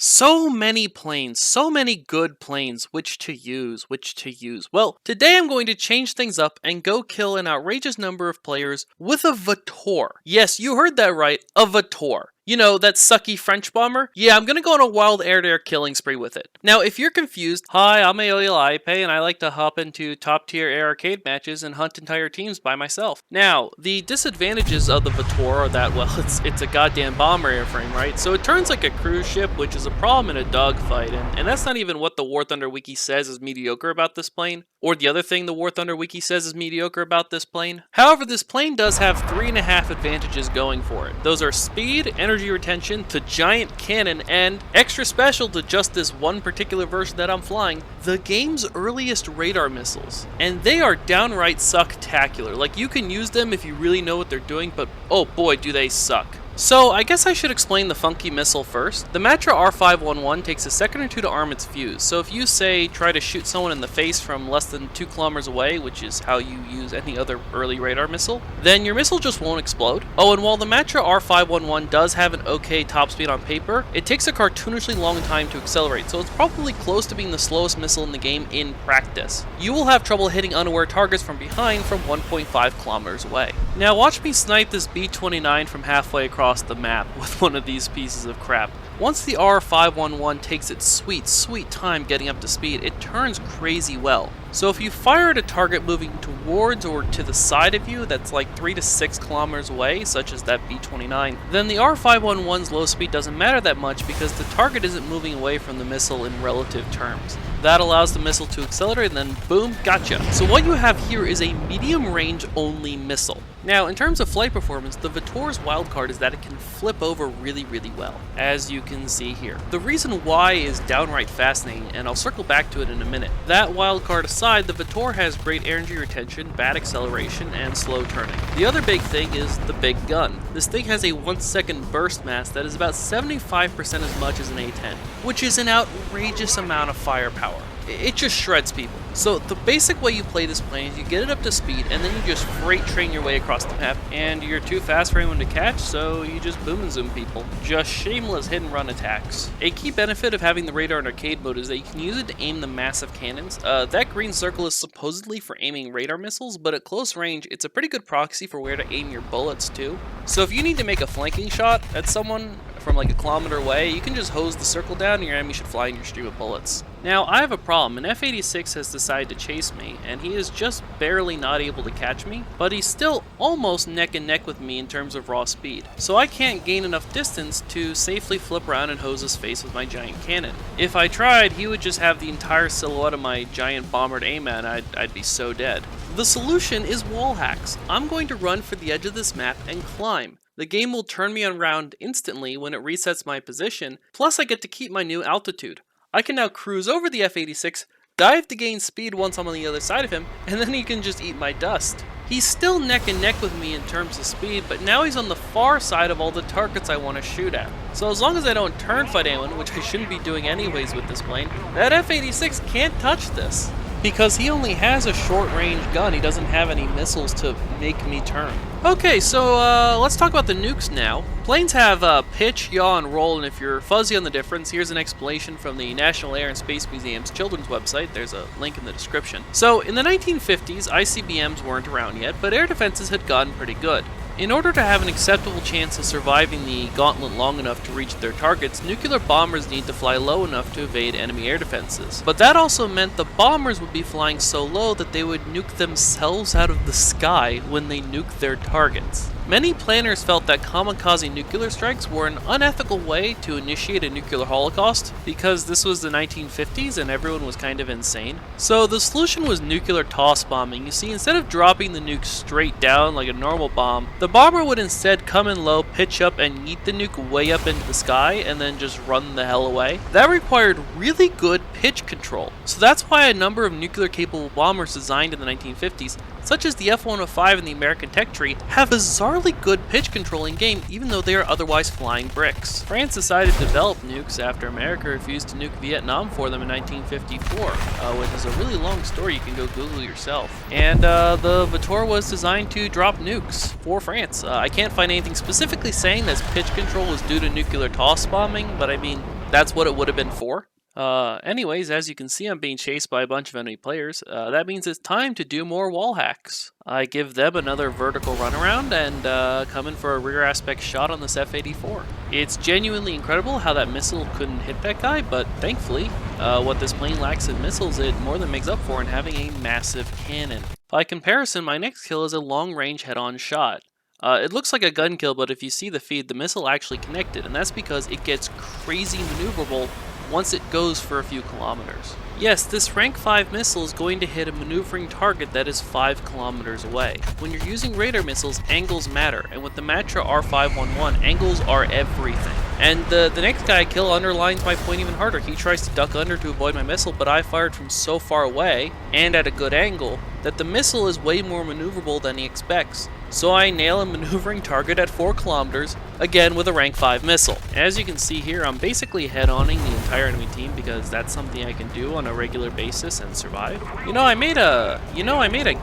So many planes, so many good planes, which to use, which to use. Well, today I'm going to change things up and go kill an outrageous number of players with a Vautour. Yes, you heard that right, a Vautour. You know, that sucky French bomber? Yeah, I'm gonna go on a wild air-to-air killing spree with it. Now, if you're confused, hi, I'm Aoyal Ipe, and I like to hop into top-tier air arcade matches and hunt entire teams by myself. Now, the disadvantages of the Vautour are that, well, it's a goddamn bomber airframe, right? So it turns like a cruise ship, which is a problem in a dogfight, and that's not even what the War Thunder Wiki says is mediocre about this plane, or the other thing the War Thunder Wiki says is mediocre about this plane. However, this plane does have 3.5 advantages going for it. Those are speed, energy retention, to giant cannon, and extra special to just this one particular version that I'm flying, the game's earliest radar missiles. And they are downright sucktacular. Like, you can use them if you really know what they're doing, but oh boy do they suck. So, I guess I should explain the funky missile first. The Matra R511 takes a second or two to arm its fuse, so if you, say, try to shoot someone in the face from less than 2 kilometers away, which is how you use any other early radar missile, then your missile just won't explode. Oh, and while the Matra R511 does have an okay top speed on paper, it takes a cartoonishly long time to accelerate, so it's probably close to being the slowest missile in the game in practice. You will have trouble hitting unaware targets from behind from 1.5 kilometers away. Now watch me snipe this B-29 from halfway across the map with one of these pieces of crap. Once the R511 takes its sweet time getting up to speed, it turns crazy well. So if you fire at a target moving towards or to the side of you that's like 3 to 6 kilometers away, such as that B-29, then the R511's low speed doesn't matter that much because the target isn't moving away from the missile in relative terms. That allows the missile to accelerate and then boom, gotcha. So what you have here is a medium range only missile. Now, in terms of flight performance, the Vautour's wildcard is that it can flip over really well, as you can see here. The reason why is downright fascinating, and I'll circle back to it in a minute. That wildcard aside, the Vautour has great energy retention, bad acceleration, and slow turning. The other big thing is the big gun. This thing has a 1-second burst mass that is about 75% as much as an A-10, which is an outrageous amount of firepower. It just shreds people. So the basic way you play this plane is you get it up to speed and then you just freight train your way across the map, and you're too fast for anyone to catch, so you just boom and zoom people. Just shameless hit and run attacks. A key benefit of having the radar in arcade mode is that you can use it to aim the massive cannons. That green circle is supposedly for aiming radar missiles, but at close range it's a pretty good proxy for where to aim your bullets too. So if you need to make a flanking shot at someone from like a kilometer away, you can just hose the circle down and your enemy should fly in your stream of bullets. Now, I have a problem. An F-86 has decided to chase me, and he is just barely not able to catch me, but he's still almost neck and neck with me in terms of raw speed. So I can't gain enough distance to safely flip around and hose his face with my giant cannon. If I tried, he would just have the entire silhouette of my giant bomber to aim at, and I'd be so dead. The solution is wall hacks. I'm going to run for the edge of this map and climb. The game will turn me around instantly when it resets my position, plus I get to keep my new altitude. I can now cruise over the F-86, dive to gain speed once I'm on the other side of him, and then he can just eat my dust. He's still neck and neck with me in terms of speed, but now he's on the far side of all the targets I want to shoot at. So as long as I don't turn fight anyone, which I shouldn't be doing anyways with this plane, that F-86 can't touch this. Because he only has a short-range gun, he doesn't have any missiles to make me turn. Okay, so let's talk about the nukes now. Planes have pitch, yaw, and roll, and if you're fuzzy on the difference, here's an explanation from the National Air and Space Museum's children's website. There's a link in the description. So, in the 1950s, ICBMs weren't around yet, but air defenses had gotten pretty good. In order to have an acceptable chance of surviving the gauntlet long enough to reach their targets, nuclear bombers need to fly low enough to evade enemy air defenses. But that also meant the bombers would be flying so low that they would nuke themselves out of the sky when they nuke their targets. Many planners felt that kamikaze nuclear strikes were an unethical way to initiate a nuclear holocaust because this was the 1950s and everyone was kind of insane. So the solution was nuclear toss bombing. You see, instead of dropping the nuke straight down like a normal bomb, the bomber would instead come in low, pitch up, and yeet the nuke way up into the sky and then just run the hell away. That required really good pitch control. So that's why a number of nuclear-capable bombers designed in the 1950s, such as the F-105 and the American Tech Tree, have bizarrely good pitch control in game even though they are otherwise flying bricks. France decided to develop nukes after America refused to nuke Vietnam for them in 1954, which is a really long story, you can go Google yourself. And the Vautour was designed to drop nukes for France. I can't find anything specifically saying that pitch control was due to nuclear toss bombing, but I mean, that's what it would have been for. Anyways, as you can see, I'm being chased by a bunch of enemy players. That means it's time to do more wall hacks. I give them another vertical runaround and come in for a rear aspect shot on this F-84. It's genuinely incredible how that missile couldn't hit that guy, but thankfully, what this plane lacks in missiles, it more than makes up for in having a massive cannon. By comparison, my next kill is a long-range head-on shot. It looks like a gun kill, but if you see the feed, the missile actually connected, and that's because it gets crazy maneuverable once it goes for a few kilometers. Yes, this rank 5 missile is going to hit a maneuvering target that is 5 kilometers away. When you're using radar missiles, angles matter, and with the Matra R511, angles are everything. And the next guy I kill underlines my point even harder. He tries to duck under to avoid my missile, but I fired from so far away, and at a good angle, that the missile is way more maneuverable than he expects. So I nail a maneuvering target at 4 kilometers, again with a rank 5 missile. As you can see here, I'm basically head-onning the entire enemy team because that's something I can do on a regular basis and survive. I made a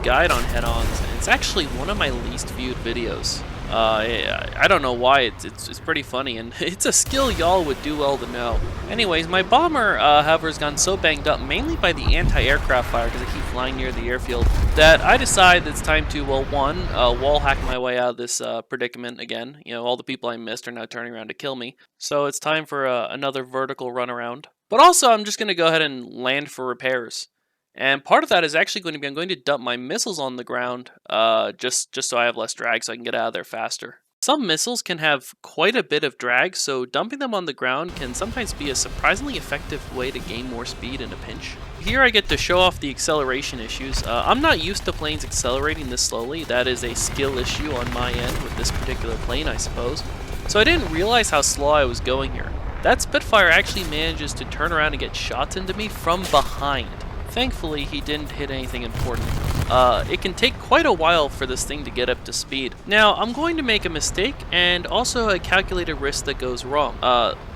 guide on head-ons, and it's actually one of my least viewed videos. I don't know why, it's pretty funny, and it's a skill y'all would do well to know. Anyways, my bomber, however, has gone so banged up, mainly by the anti-aircraft fire, because I keep flying near the airfield, that I decide it's time to, well, one, wall hack my way out of this predicament again. All the people I missed are now turning around to kill me, so it's time for another vertical runaround. But also, I'm just going to go ahead and land for repairs. And part of that is actually going to be I'm going to dump my missiles on the ground, just so I have less drag so I can get out of there faster. Some missiles can have quite a bit of drag, so dumping them on the ground can sometimes be a surprisingly effective way to gain more speed in a pinch. Here I get to show off the acceleration issues. I'm not used to planes accelerating this slowly. That is a skill issue on my end with this particular plane, I suppose. So I didn't realize how slow I was going here. That Spitfire actually manages to turn around and get shots into me from behind. Thankfully, he didn't hit anything important. It can take quite a while for this thing to get up to speed. Now, I'm going to make a mistake and also a calculated risk that goes wrong.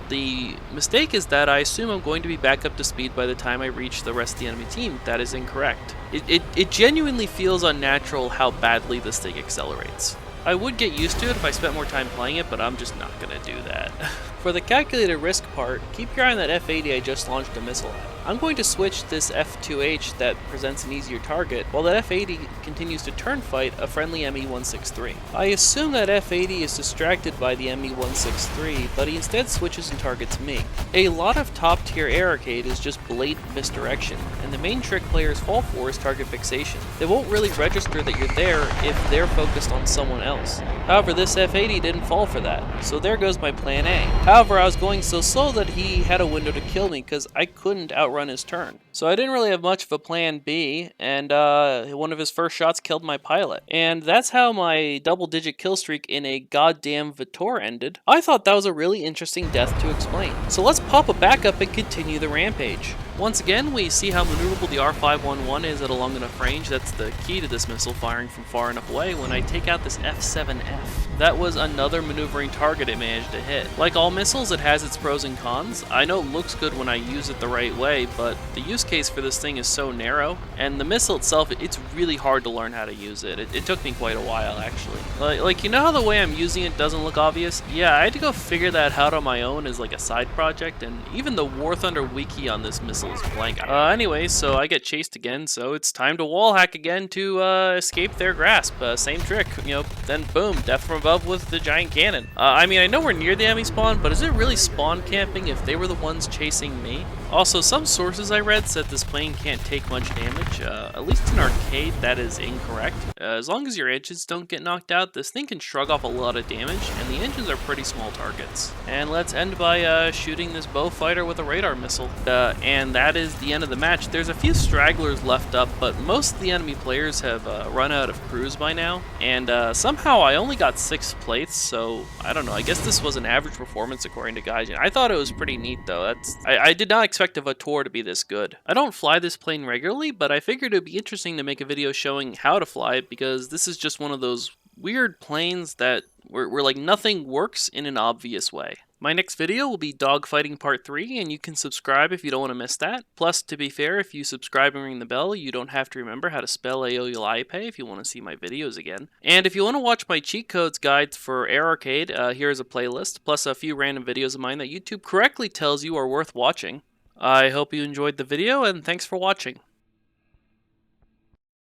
The mistake is that I assume I'm going to be back up to speed by the time I reach the rest of the enemy team. That is incorrect. It genuinely feels unnatural how badly this thing accelerates. I would get used to it if I spent more time playing it, but I'm just not going to do that. For the calculated risk part, keep your eye on that F-80 I just launched a missile at. I'm going to switch this F-2H that presents an easier target, while that F-80 continues to turn fight a friendly ME-163. I assume that F-80 is distracted by the ME-163, but he instead switches and targets me. A lot of top-tier air arcade is just blatant misdirection, and the main trick players fall for is target fixation. They won't really register that you're there if they're focused on someone else. However, this F-80 didn't fall for that, so there goes my plan A. However, I was going so slow that he had a window to kill me because I couldn't outrun his turn. So I didn't really have much of a plan B, and one of his first shots killed my pilot. And that's how my double-digit kill streak in a goddamn Vautour ended. I thought that was a really interesting death to explain. So let's pop a backup and continue the rampage. Once again, we see how maneuverable the R511 is at a long enough range. That's the key to this missile firing from far enough away when I take out this F7F. That was another maneuvering target it managed to hit. Like all missiles, it has its pros and cons. I know it looks good when I use it the right way, but the use case for this thing is so narrow, and the missile itself, it's really hard to learn how to use it. It took me quite a while, actually. Like, you know how the way I'm using it doesn't look obvious? Yeah, I had to go figure that out on my own as like a side project, and even the War Thunder wiki on this missile is blank. Anyway, so I get chased again, so it's time to wall hack again to escape their grasp. Same trick, then boom, death from above with the giant cannon. I mean, I know we're near the enemy spawn, but is it really spawn camping if they were the ones chasing me? Also, some sources I read said this plane can't take much damage. At least in arcade, that is incorrect. As long as your engines don't get knocked out, this thing can shrug off a lot of damage, and the engines are pretty small targets. And let's end by shooting this bow fighter with a radar missile. And that is the end of the match. There's a few stragglers left up, but most of the enemy players have run out of crews by now. And somehow I only got 6 plates, so I don't know. I guess this was an average performance according to Gaijin. I thought it was pretty neat though. I did not expect a Vautour to be this good. I don't fly this plane regularly, but I figured it would be interesting to make a video showing how to fly it because this is just one of those weird planes that where like nothing works in an obvious way. My next video will be Dogfighting Part 3, and you can subscribe if you don't want to miss that. Plus, to be fair, if you subscribe and ring the bell, you don't have to remember how to spell Aoyolaipe if you want to see my videos again. And if you want to watch my cheat codes guides for Air Arcade, here's a playlist, plus a few random videos of mine that YouTube correctly tells you are worth watching. I hope you enjoyed the video, and thanks for watching.